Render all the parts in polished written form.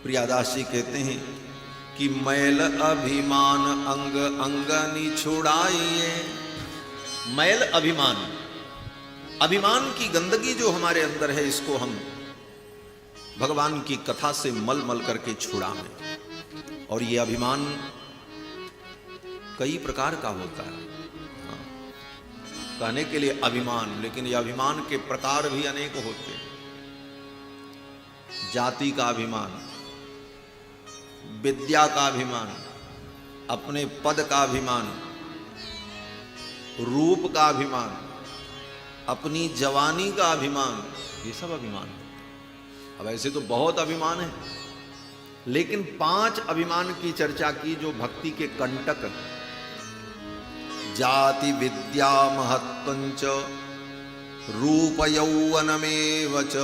प्रियादास जी कहते हैं कि मैल अभिमान अंग अंगनी छुड़ाइए। मैल अभिमान, अभिमान की गंदगी जो हमारे अंदर है, इसको हम भगवान की कथा से मल मल करके छुड़ाएं। और ये अभिमान कई प्रकार का होता है, कहने के लिए अभिमान, लेकिन ये अभिमान के प्रकार भी अनेक होते हैं। जाति का अभिमान, विद्या का अभिमान, अपने पद का अभिमान, रूप का अभिमान, अपनी जवानी का अभिमान, ये सब अभिमान है। अब ऐसे तो बहुत अभिमान है, लेकिन 5 अभिमान की चर्चा की जो भक्ति के कंटक। जाति विद्या महत्वंच रूप यौवनमेव च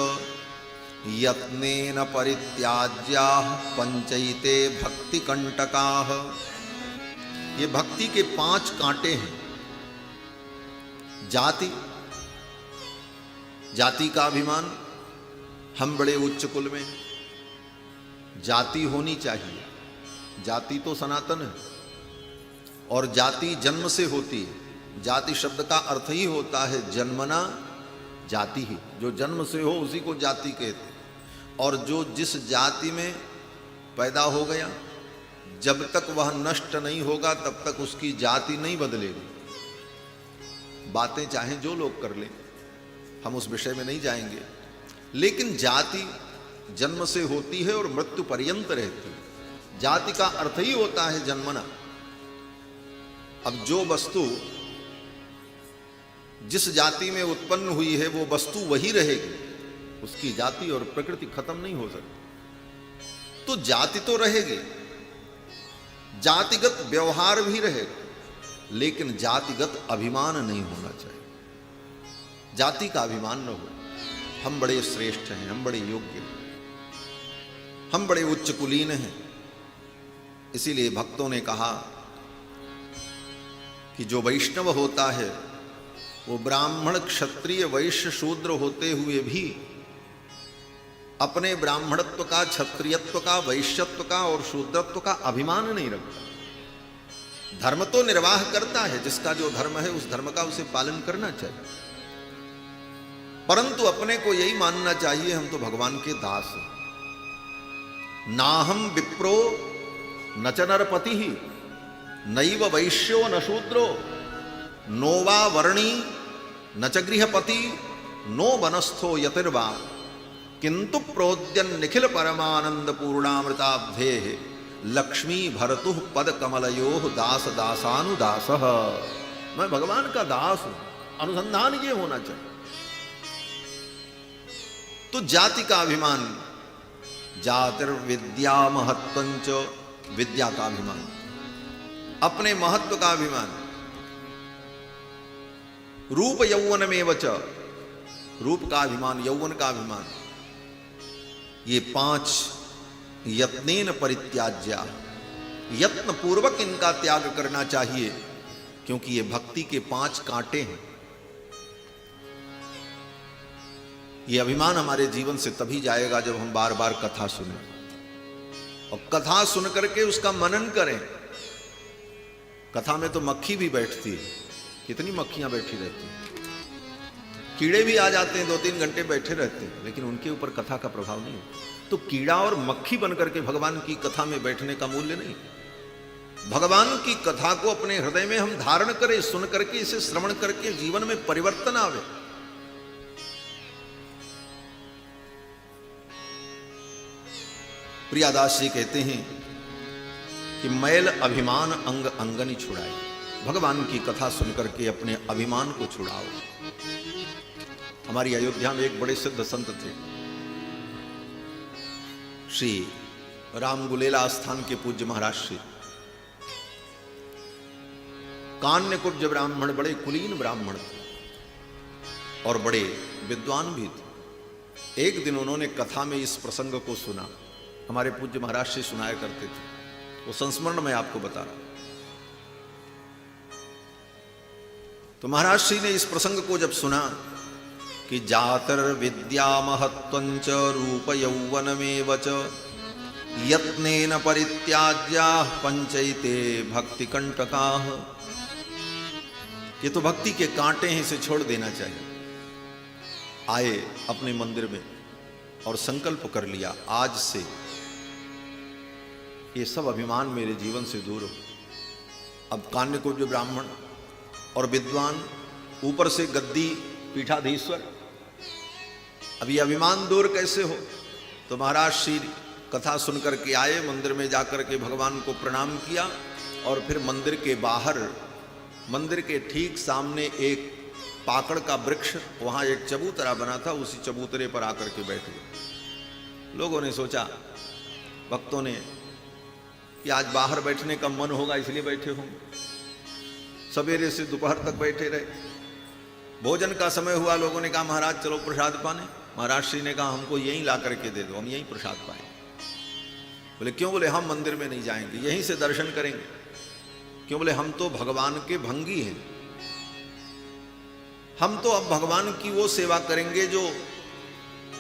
यत्नेन परित्याज्याः पंचैते भक्ति कंटकाः। ये भक्ति के 5 कांटे हैं। जाति, जाति का अभिमान, हम बड़े उच्च कुल में, जाति होनी चाहिए। जाति तो सनातन है और जाति जन्म से होती है। जाति शब्द का अर्थ ही होता है जन्मना जाति ही, जो जन्म से हो उसी को जाति कहते। और जो जिस जाति में पैदा हो गया, जब तक वह नष्ट नहीं होगा तब तक उसकी जाति नहीं बदलेगी। बातें चाहे जो लोग कर लें, हम उस विषय में नहीं जाएंगे, लेकिन जाति जन्म से होती है और मृत्यु पर्यंत रहती है। जाति का अर्थ ही होता है जन्मना। अब जो वस्तु जिस जाति में उत्पन्न हुई है वो वस्तु वही रहेगी, उसकी जाति और प्रकृति खत्म नहीं हो सकती। तो जाति तो रहेगी, जातिगत व्यवहार भी रहेगा, लेकिन जातिगत अभिमान नहीं होना चाहिए। जाति का अभिमान न हो, हम बड़े श्रेष्ठ हैं, हम बड़े योग्य हैं, हम बड़े उच्च कुलीन हैं। इसीलिए भक्तों ने कहा कि जो वैष्णव होता है वो ब्राह्मण क्षत्रिय वैश्य शूद्र होते हुए भी अपने ब्राह्मणत्व का, क्षत्रियत्व का, वैश्यत्व का और शूद्रत्व का अभिमान नहीं रखता। धर्म तो निर्वाह करता है, जिसका जो धर्म है उस धर्म का उसे पालन करना चाहिए, परंतु अपने को यही मानना चाहिए हम तो भगवान के दास हैं। ना हम विप्रो न च नरपति ही नैव वैश्यो न शूद्रो नो वा वर्णी न च गृहपति नो वनस्थो यतिर्वा किंतु प्रोद्यन निखिल परमानंद पूर्णामृताब्धे लक्ष्मी भरतु पद कमलयो दास दासानुदास। मैं भगवान का दास हूं, अनुसंधान ये होना चाहिए। तो जाति का अभिमान, जातिर्विद्या महत्वंच, विद्या का अभिमान, अपने महत्व का अभिमान, रूप यौवनमेव च, रूप का अभिमान, यौवन का अभिमान, ये 5 यत्नेन परित्याज्या, यत्न पूर्वक इनका त्याग करना चाहिए, क्योंकि ये भक्ति के 5 कांटे हैं। ये अभिमान हमारे जीवन से तभी जाएगा जब हम बार बार कथा सुनें और कथा सुन करके उसका मनन करें। कथा में तो मक्खी भी बैठती है, कितनी मक्खियां बैठी रहती हैं, कीड़े भी आ जाते हैं, 2-3 घंटे बैठे रहते हैं, लेकिन उनके ऊपर कथा का प्रभाव नहीं होता। तो कीड़ा और मक्खी बनकर के भगवान की कथा में बैठने का मूल्य नहीं। भगवान की कथा को अपने हृदय में हम धारण करें, सुन करके, इसे श्रवण करके जीवन में परिवर्तन आवे। प्रियादास जी कहते हैं कि मैल अभिमान अंग अंगनी छुड़ाए। भगवान की कथा सुनकर के अपने अभिमान को छुड़ाओ। हमारी अयोध्या में एक बड़े सिद्ध संत थे, श्री रामगुलेला स्थान के पूज्य महाराज श्री कान्यकुब्ज ब्राह्मण, बड़े कुलीन ब्राह्मण थे और बड़े विद्वान भी थे। एक दिन उन्होंने कथा में इस प्रसंग को सुना, हमारे पूज्य महाराज श्री सुनाया करते थे, वो संस्मरण मैं आपको बता रहा। तो महाराज श्री ने इस प्रसंग को जब सुना कि जातर विद्या महत्वंच रूप यौवनमेव च यत्नेन परित्याज्याः पंचैते भक्ति कंटकाः। ये तो भक्ति के कांटे हैं, इसे छोड़ देना चाहिए। आए अपने मंदिर में और संकल्प कर लिया, आज से ये सब अभिमान मेरे जीवन से दूर हो। अब कान्यकुब्ज ब्राह्मण और विद्वान, ऊपर से गद्दी पीठाधीश्वर, अब ये अभिमान दूर कैसे हो? तो महाराज श्री कथा सुनकर के आए, मंदिर में जाकर के भगवान को प्रणाम किया और फिर मंदिर के बाहर, मंदिर के ठीक सामने एक पाकड़ का वृक्ष, वहां एक चबूतरा बना था, उसी चबूतरे पर आकर के बैठ गए। लोगों ने सोचा, भक्तों ने, कि आज बाहर बैठने का मन होगा इसलिए बैठे होंगे। सवेरे से दोपहर तक बैठे रहे, भोजन का समय हुआ, लोगों ने कहा महाराज चलो प्रसाद पाने। महाराज श्री ने कहा हमको यहीं ला करके दे दो, हम यहीं प्रसाद पाएंगे। बोले क्यों? बोले हम मंदिर में नहीं जाएंगे, यहीं से दर्शन करेंगे। क्यों? बोले हम तो भगवान के भंगी हैं, हम तो अब भगवान की वो सेवा करेंगे जो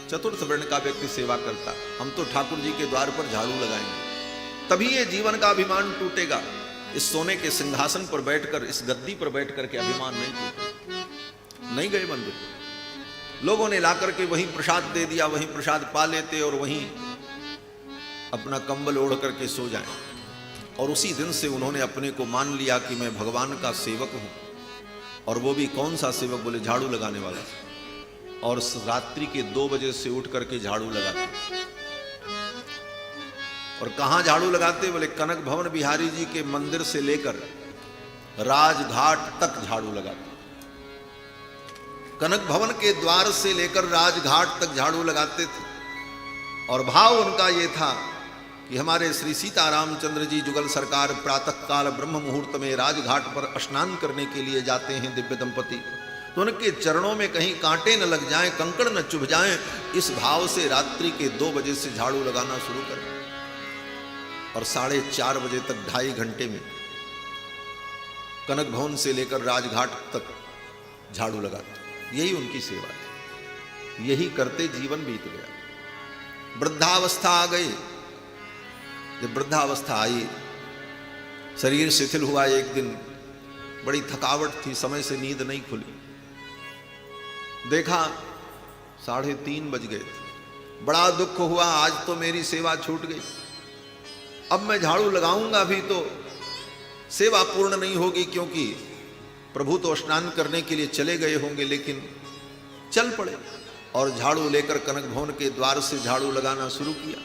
चतुर्थ वर्ण का व्यक्ति सेवा करता। हम तो ठाकुर जी के द्वार पर झाड़ू लगाएंगे, तभी ये जीवन का अभिमान टूटेगा। इस सोने के सिंहासन पर बैठकर, इस गद्दी पर बैठकर के अभिमान नहीं टूटेगा। नहीं गए मंदिर, लोगों ने लाकर के वहीं प्रसाद दे दिया, वहीं प्रसाद पा लेते और वहीं अपना कंबल ओढ़ करके सो जाएं। और उसी दिन से उन्होंने अपने को मान लिया कि मैं भगवान का सेवक हूं। और वो भी कौन सा सेवक? बोले झाड़ू लगाने वाला। और रात्रि के 2 बजे से उठ करके झाड़ू लगाते। और कहां झाड़ू लगाते? बोले कनक भवन बिहारी जी के मंदिर से लेकर राजघाट तक झाड़ू लगाते। कनक भवन के द्वार से लेकर राजघाट तक झाड़ू लगाते थे। और भाव उनका ये था कि हमारे श्री सीतारामचंद्र जी जुगल सरकार प्रातः काल ब्रह्म मुहूर्त में राजघाट पर स्नान करने के लिए जाते हैं दिव्य दंपति, तो उनके चरणों में कहीं कांटे न लग जाएं, कंकड़ न चुभ जाएं, इस भाव से रात्रि के 2 बजे से झाड़ू लगाना शुरू कर। और 4:30 बजे तक 2.5 घंटे में कनक भवन से लेकर राजघाट तक झाड़ू लगाते। यही उनकी सेवा थी, यही करते जीवन बीत गया। वृद्धावस्था आ गई। जब वृद्धावस्था आई, शरीर शिथिल हुआ, एक दिन बड़ी थकावट थी, समय से नींद नहीं खुली। देखा 3:30 बज गए थे। बड़ा दुख हुआ, आज तो मेरी सेवा छूट गई। अब मैं झाड़ू लगाऊंगा भी तो सेवा पूर्ण नहीं होगी, क्योंकि प्रभु तो स्नान करने के लिए चले गए होंगे। लेकिन चल पड़े और झाड़ू लेकर कनक भवन के द्वार से झाड़ू लगाना शुरू किया।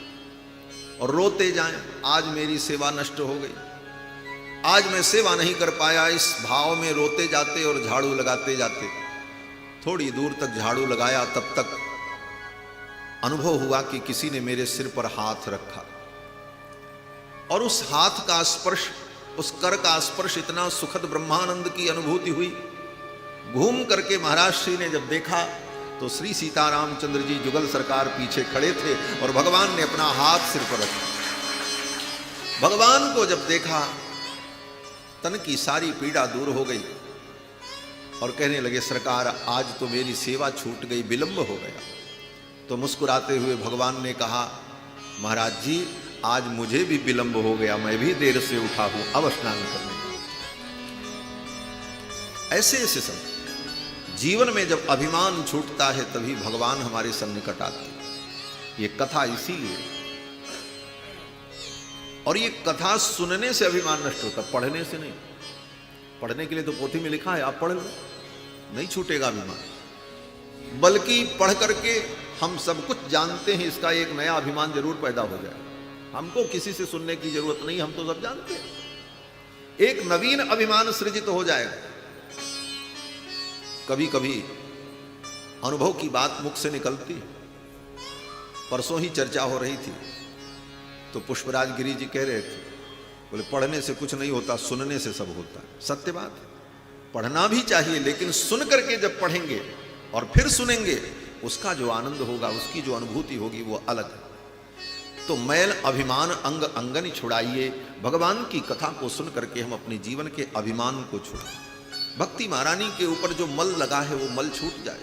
और रोते जाएं, आज मेरी सेवा नष्ट हो गई, आज मैं सेवा नहीं कर पाया। इस भाव में रोते जाते और झाड़ू लगाते जाते। थोड़ी दूर तक झाड़ू लगाया, तब तक अनुभव हुआ कि किसी ने मेरे सिर पर हाथ रखा। और उस हाथ का स्पर्श, उस कर का स्पर्श इतना सुखद ब्रह्मानंद की अनुभूति हुई। घूम करके महाराज श्री ने जब देखा तो श्री सीतारामचंद्र जी जुगल सरकार पीछे खड़े थे और भगवान ने अपना हाथ सिर पर रखा। भगवान को जब देखा, तन की सारी पीड़ा दूर हो गई और कहने लगे सरकार आज तो मेरी सेवा छूट गई, विलंब हो गया। तो मुस्कुराते हुए भगवान ने कहा महाराज जी आज मुझे भी विलंब हो गया, मैं भी देर से उठा हूं, अब स्नान करने। ऐसे ऐसे सब जीवन में जब अभिमान छूटता है तभी भगवान हमारे सन्निकट आते हैं। ये कथा इसीलिए, और ये कथा सुनने से अभिमान नष्ट होता, पढ़ने से नहीं। पढ़ने के लिए तो पोथी में लिखा है, आप पढ़ लो, नहीं छूटेगा अभिमान। बल्कि पढ़ करके हम सब कुछ जानते हैं, इसका एक नया अभिमान जरूर पैदा हो जाए। हमको किसी से सुनने की जरूरत नहीं, हम तो सब जानते हैं। एक नवीन अभिमान सृजित हो जाएगा। कभी कभी अनुभव की बात मुख से निकलती। परसों ही चर्चा हो रही थी तो पुष्पराज गिरी जी कह रहे थे, बोले पढ़ने से कुछ नहीं होता, सुनने से सब होता है। सत्य बात है, पढ़ना भी चाहिए, लेकिन सुन करके जब पढ़ेंगे और फिर सुनेंगे, उसका जो आनंद होगा, उसकी जो अनुभूति होगी वो अलग है। तो मैल अभिमान अंग अंगन छुड़ाइए। भगवान की कथा को सुन करके हम अपने जीवन के अभिमान को छुड़ाएं। भक्ति महारानी के ऊपर जो मल लगा है वो मल छूट जाए।